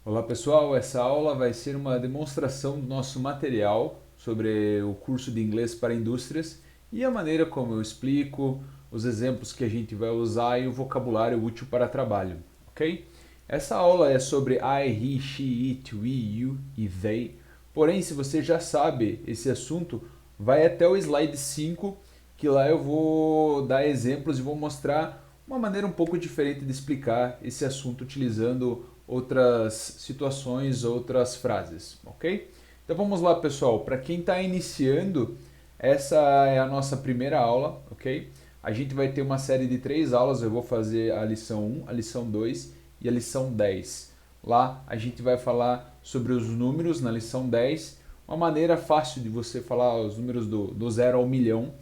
Olá pessoal, essa aula vai ser uma demonstração do nosso material sobre o curso de inglês para indústrias e a maneira como eu explico, os exemplos que a gente vai usar e o vocabulário útil para trabalho, ok? Essa aula é sobre I, he, she, it, we, you e they, porém se você já sabe esse assunto, vai até o slide 5, que lá eu vou dar exemplos e vou mostrar uma maneira um pouco diferente de explicar esse assunto utilizando outras situações, outras frases, ok? Então vamos lá, pessoal. Para quem está iniciando, essa é a nossa primeira aula, ok? A gente vai ter uma série de 3 aulas. Eu vou fazer a lição 1, a lição 2 e a lição 10. Lá a gente vai falar sobre os números na lição 10, uma maneira fácil de você falar os números do 0 ao milhão.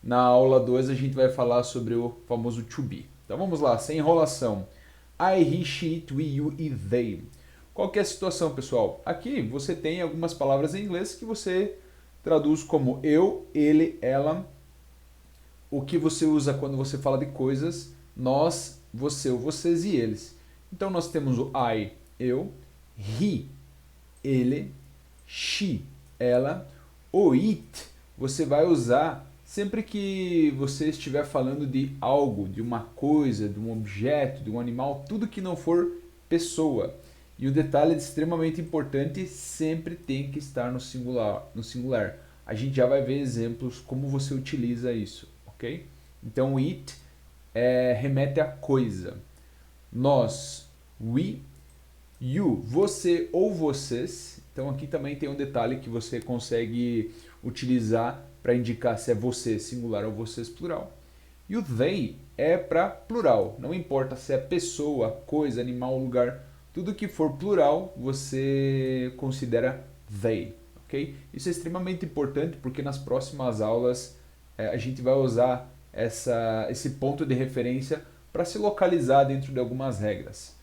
Na aula 2 a gente vai falar sobre o famoso to be. Então vamos lá, sem enrolação. I, he, she, it, we, you e they. Qual que é a situação, pessoal? Aqui você tem algumas palavras em inglês que você traduz como eu, ele, ela. O que você usa quando você fala de coisas, nós, você, ou vocês e eles. Então nós temos o I, eu, he, ele, she, ela, o it, você vai usar sempre que você estiver falando de algo, de uma coisa, de um objeto, de um animal, tudo que não for pessoa. E o detalhe extremamente importante, sempre tem que estar no singular, no singular. A gente já vai ver exemplos como você utiliza isso, ok? Então o it remete a coisa. Nós, we, you, você ou vocês. Então aqui também tem um detalhe que você consegue utilizar para indicar se é você singular ou vocês plural. E o they é para plural, não importa se é pessoa, coisa, animal, lugar, tudo que for plural você considera they, ok? Isso é extremamente importante porque nas próximas aulas a gente vai usar esse ponto de referência para se localizar dentro de algumas regras.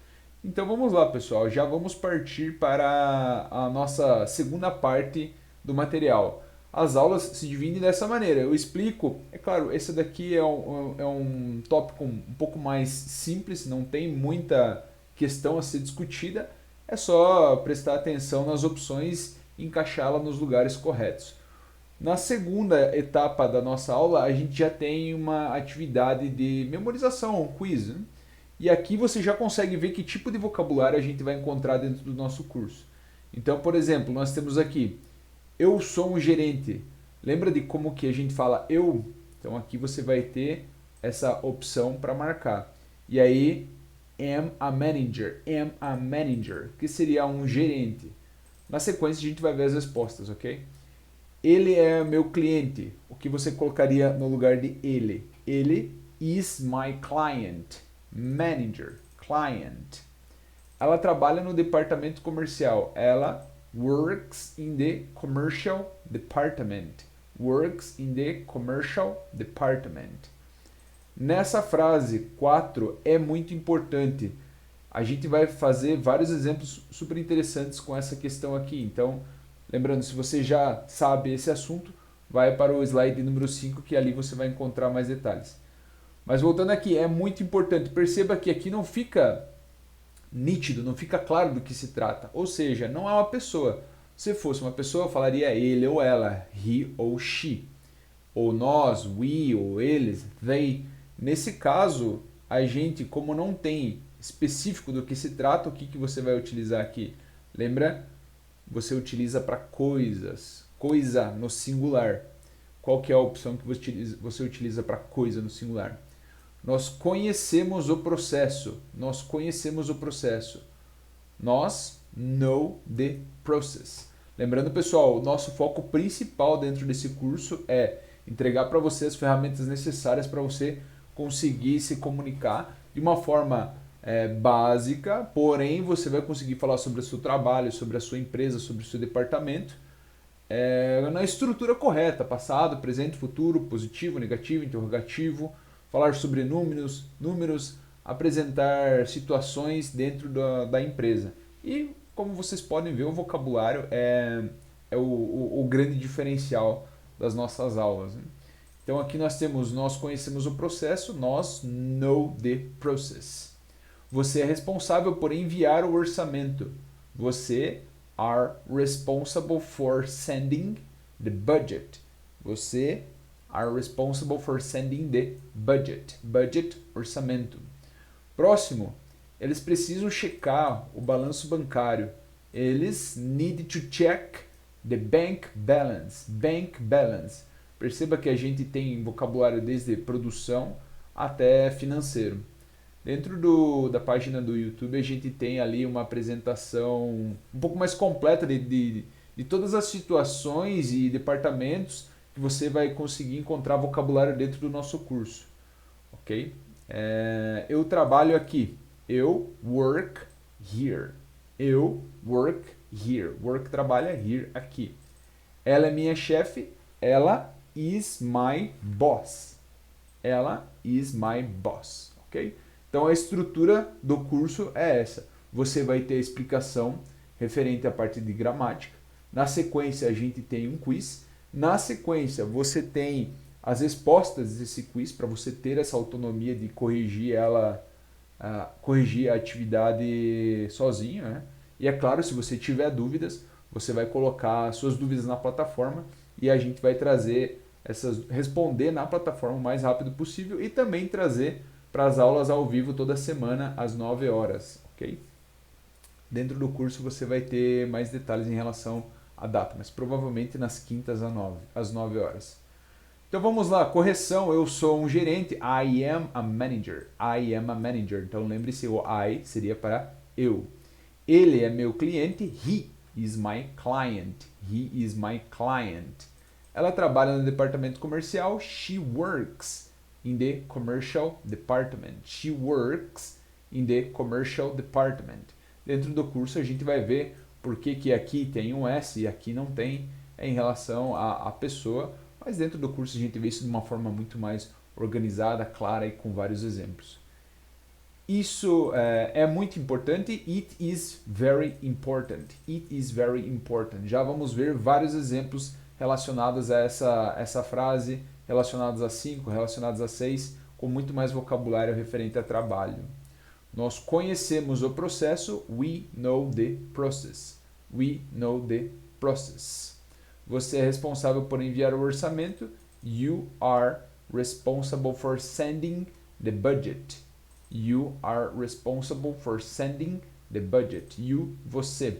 Então vamos lá, pessoal, já vamos partir para a nossa segunda parte do material. As aulas se dividem dessa maneira. Eu explico, é claro, esse daqui é um tópico um pouco mais simples, não tem muita questão a ser discutida, é só prestar atenção nas opções e encaixá-la nos lugares corretos. Na segunda etapa da nossa aula, a gente já tem uma atividade de memorização, um quiz, né? E aqui você já consegue ver que tipo de vocabulário a gente vai encontrar dentro do nosso curso. Então, por exemplo, nós temos aqui, eu sou um gerente. Lembra de como que a gente fala eu? Então aqui você vai ter essa opção para marcar. E aí, am a manager, que seria um gerente. Na sequência a gente vai ver as respostas, ok? Ele é meu cliente. O que você colocaria no lugar de ele? Ele is my client. Manager, client. Ela trabalha no departamento comercial. Ela works in the commercial department. Works in the commercial department. Nessa frase 4 é muito importante. A gente vai fazer vários exemplos super interessantes com essa questão aqui. Então, lembrando, se você já sabe esse assunto, vai para o slide número 5 que ali você vai encontrar mais detalhes. Mas voltando aqui, é muito importante. Perceba que aqui não fica nítido, não fica claro do que se trata. Ou seja, não é uma pessoa. Se fosse uma pessoa, eu falaria ele ou ela, he ou she. Ou nós, we ou eles, they. Nesse caso, a gente, como não tem específico do que se trata, o que você vai utilizar aqui? Lembra? Você utiliza para coisas. Coisa no singular. Qual que é a opção que você utiliza para coisa no singular? Nós conhecemos o processo. Nós conhecemos o processo. Nós know the process. Lembrando, pessoal, o nosso foco principal dentro desse curso é entregar para você as ferramentas necessárias para você conseguir se comunicar de uma forma básica, porém você vai conseguir falar sobre o seu trabalho, sobre a sua empresa, sobre o seu departamento, na estrutura correta, passado, presente, futuro, positivo, negativo, interrogativo, falar sobre números, apresentar situações dentro da empresa. E, como vocês podem ver, o vocabulário é o grande diferencial das nossas aulas, né? Então aqui nós conhecemos o processo, nós know the process. Você é responsável por enviar o orçamento. Você are responsible for sending the budget. Você are responsible for sending the budget. Budget, orçamento. Próximo, eles precisam checar o balanço bancário. Eles need to check the bank balance. Bank balance. Perceba que a gente tem vocabulário desde produção até financeiro. Dentro da página do YouTube a gente tem ali uma apresentação um pouco mais completa de todas as situações e departamentos que você vai conseguir encontrar vocabulário dentro do nosso curso. Ok? Eu trabalho aqui. Eu work here. Eu work here. Work trabalha here, aqui. Ela é minha chefe. Ela is my boss. Ela is my boss. Ok? Então a estrutura do curso é essa. Você vai ter a explicação referente à parte de gramática. Na sequência a gente tem um quiz. Na sequência você tem as respostas desse quiz para você ter essa autonomia de corrigir corrigir a atividade sozinho, né? E é claro, se você tiver dúvidas, você vai colocar suas dúvidas na plataforma e a gente vai responder na plataforma o mais rápido possível e também trazer para as aulas ao vivo toda semana às 9 horas, ok? Dentro do curso você vai ter mais detalhes em relação à data, mas provavelmente nas quintas às 9 horas. Então vamos lá, correção, eu sou um gerente, I am a manager, I am a manager. Então lembre-se, o I seria para eu. Ele é meu cliente, he is my client, he is my client. Ela trabalha no departamento comercial, she works in the commercial department. She works in the commercial department. Dentro do curso a gente vai ver por que aqui tem um S e aqui não tem em relação à pessoa, mas dentro do curso a gente vê isso de uma forma muito mais organizada, clara e com vários exemplos. Isso é muito importante. It is very important. It is very important. Já vamos ver vários exemplos relacionados a essa frase, relacionados a 5, relacionados a 6, com muito mais vocabulário referente a trabalho. Nós conhecemos o processo. We know the process. We know the process. Você é responsável por enviar o orçamento. You are responsible for sending the budget. You are responsible for sending the budget. You, você.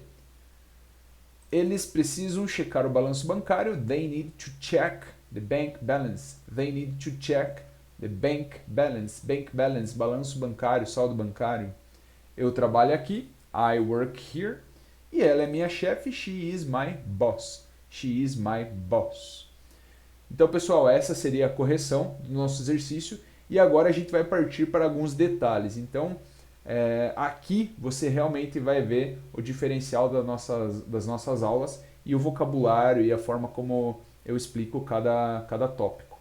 Eles precisam checar o balanço bancário. They need to check the bank balance. They need to check the bank balance. Bank balance, balanço bancário, saldo bancário. Eu trabalho aqui. I work here. E ela é minha chefe. She is my boss. She is my boss. Então, pessoal, essa seria a correção do nosso exercício. E agora a gente vai partir para alguns detalhes. Então, aqui você realmente vai ver o diferencial das nossas aulas e o vocabulário e a forma como eu explico cada tópico.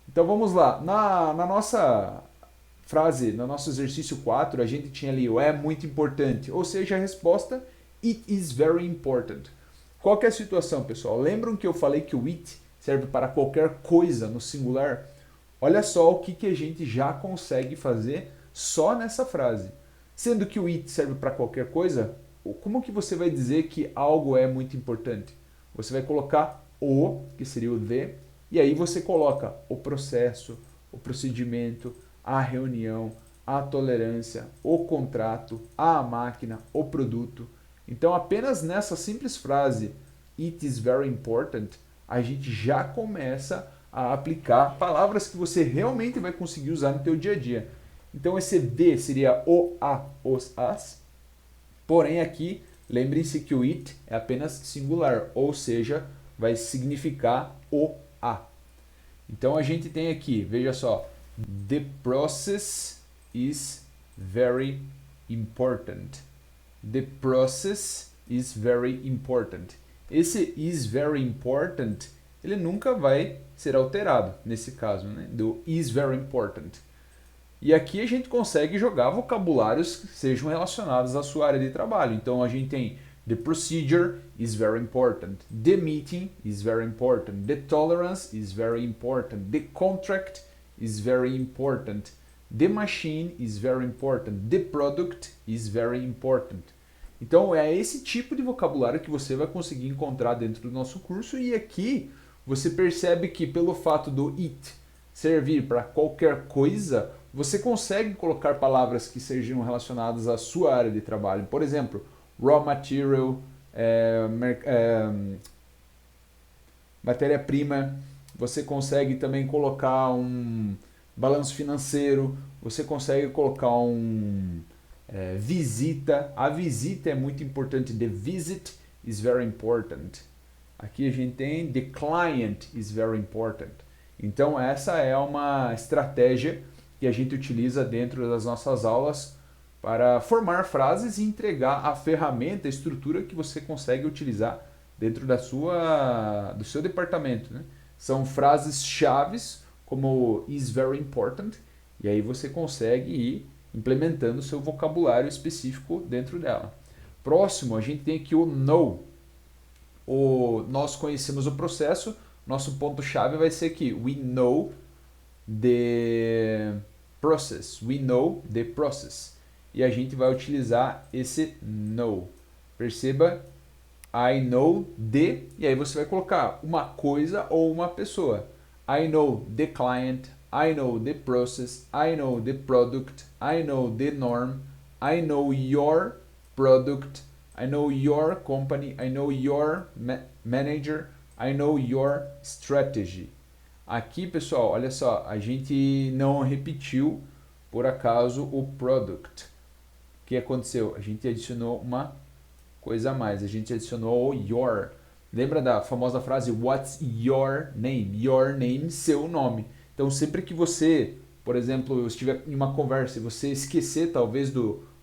Então vamos lá. Na nossa frase, no nosso exercício 4, a gente tinha ali o é muito importante, ou seja, a resposta it is very important. Qual que é a situação, pessoal? Lembram que eu falei que o it serve para qualquer coisa no singular? Olha só o que a gente já consegue fazer só nessa frase. Sendo que o it serve para qualquer coisa, como que você vai dizer que algo é muito importante? Você vai colocar o, que seria o the, e aí você coloca o processo, o procedimento, a reunião, a tolerância, o contrato, a máquina, o produto. Então apenas nessa simples frase, it is very important, a gente já começa a aplicar palavras que você realmente vai conseguir usar no teu dia a dia. Então esse the seria o, a, os, as. Porém aqui, lembrem-se que o it é apenas singular, ou seja, vai significar o, a. Então a gente tem aqui, veja só, the process is very important. The process is very important. Esse is very important, ele nunca vai ser alterado nesse caso, né? Do is very important. E aqui a gente consegue jogar vocabulários que sejam relacionados à sua área de trabalho. Então a gente tem the procedure is very important. The meeting is very important. The tolerance is very important. The contract is very important. The machine is very important. The product is very important. Então é esse tipo de vocabulário que você vai conseguir encontrar dentro do nosso curso, e aqui você percebe que pelo fato do it servir para qualquer coisa, você consegue colocar palavras que sejam relacionadas à sua área de trabalho. Por exemplo, raw material, matéria-prima, você consegue também colocar um balanço financeiro, você consegue colocar visita. A visita é muito importante. The visit is very important. Aqui a gente tem the client is very important. Então essa é uma estratégia que a gente utiliza dentro das nossas aulas para formar frases e entregar a ferramenta, a estrutura que você consegue utilizar dentro do seu departamento, né? São frases chaves como is very important, e aí você consegue ir implementando o seu vocabulário específico dentro dela. Próximo, a gente tem aqui o know. Nós conhecemos o processo, nosso ponto-chave vai ser aqui, we know the process. We know the process. E a gente vai utilizar esse know. Perceba, I know the, e aí você vai colocar uma coisa ou uma pessoa. I know the client, I know the process, I know the product, I know the norm, I know your product, I know your company, I know your manager, I know your strategy. Aqui, pessoal, olha só, a gente não repetiu, por acaso, o product. O que aconteceu? A gente adicionou uma coisa a mais, a gente adicionou o your. Lembra da famosa frase what's your name? Your name, seu nome. Então, sempre que você, por exemplo, estiver em uma conversa e você esquecer talvez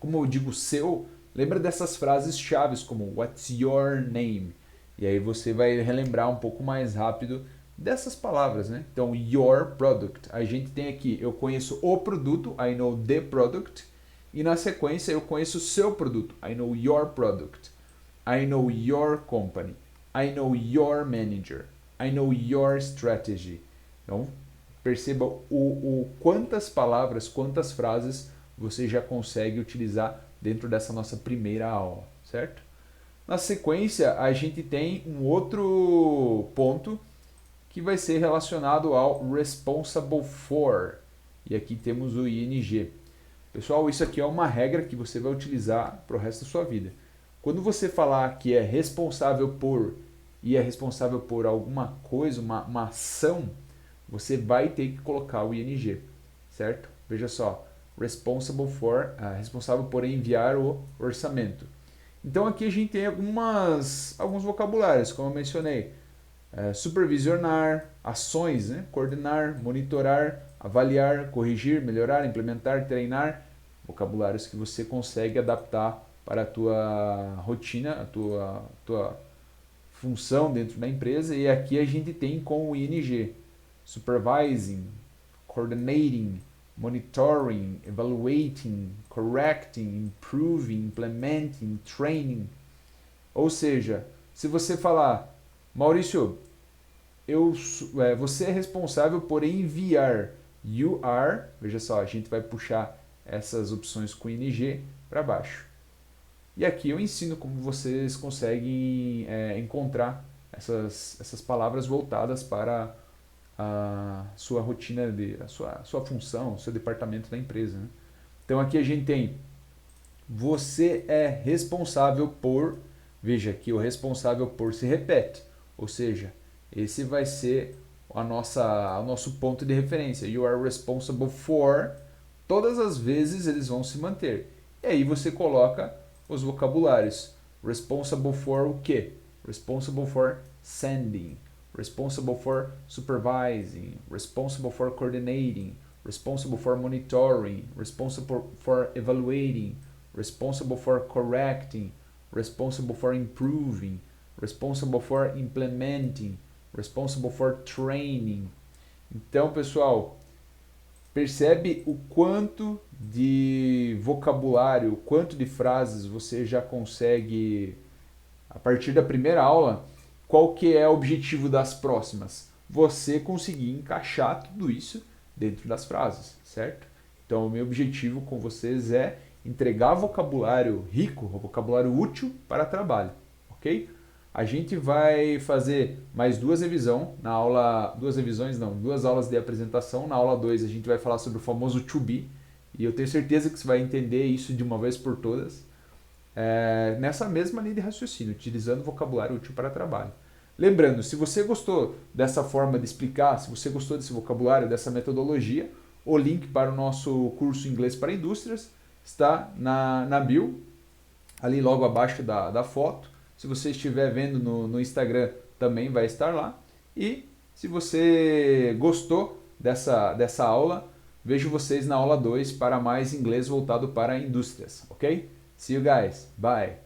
como eu digo seu, lembra dessas frases chaves como what's your name? E aí você vai relembrar um pouco mais rápido dessas palavras, né? Então, your product. A gente tem aqui, eu conheço o produto, I know the product. E na sequência, eu conheço o seu produto, I know your product. I know your company. I know your manager. I know your strategy. Então, perceba quantas palavras, quantas frases você já consegue utilizar dentro dessa nossa primeira aula, certo? Na sequência, a gente tem um outro ponto que vai ser relacionado ao responsible for. E aqui temos o ing. Pessoal, isso aqui é uma regra que você vai utilizar para o resto da sua vida. Quando você falar que é responsável por e é responsável por alguma coisa, uma ação, você vai ter que colocar o ing, certo? Veja só, responsible for, responsável por enviar o orçamento. Então aqui a gente tem alguns vocabulários, como eu mencionei. Supervisionar, ações, né? Coordenar, monitorar, avaliar, corrigir, melhorar, implementar, treinar. Vocabulários que você consegue adaptar para a tua rotina, a tua função dentro da empresa. E aqui a gente tem com o ing, supervising, coordinating, monitoring, evaluating, correcting, improving, implementing, training. Ou seja, se você falar, Maurício, você é responsável por enviar. You are, veja só, a gente vai puxar essas opções com ing para baixo. E aqui eu ensino como vocês conseguem encontrar essas palavras voltadas para a sua rotina, a sua função, o seu departamento da empresa, né? Então aqui a gente tem, você é responsável por, veja aqui, o responsável por se repete, ou seja, esse vai ser o nosso ponto de referência. You are responsible for, todas as vezes eles vão se manter. E aí você coloca os vocabulários. Responsible for o quê? Responsible for sending. Responsible for supervising. Responsible for coordinating. Responsible for monitoring. Responsible for evaluating. Responsible for correcting. Responsible for improving. Responsible for implementing. Responsible for training. Então, pessoal, percebe o quanto de vocabulário, o quanto de frases você já consegue a partir da primeira aula. Qual que é o objetivo das próximas? Você conseguir encaixar tudo isso dentro das frases, certo? Então, o meu objetivo com vocês é entregar vocabulário rico, vocabulário útil para trabalho, ok? A gente vai fazer mais duas revisões na aula, duas revisões não, duas aulas de apresentação. Na aula 2 a gente vai falar sobre o famoso to be, e eu tenho certeza que você vai entender isso de uma vez por todas, nessa mesma linha de raciocínio, utilizando vocabulário útil para trabalho. Lembrando, se você gostou dessa forma de explicar, se você gostou desse vocabulário, dessa metodologia, o link para o nosso curso Inglês para Indústrias está na bio, ali logo abaixo da foto. Se você estiver vendo no Instagram, também vai estar lá. E se você gostou dessa aula, vejo vocês na aula 2 para mais inglês voltado para indústrias, ok? See you guys. Bye.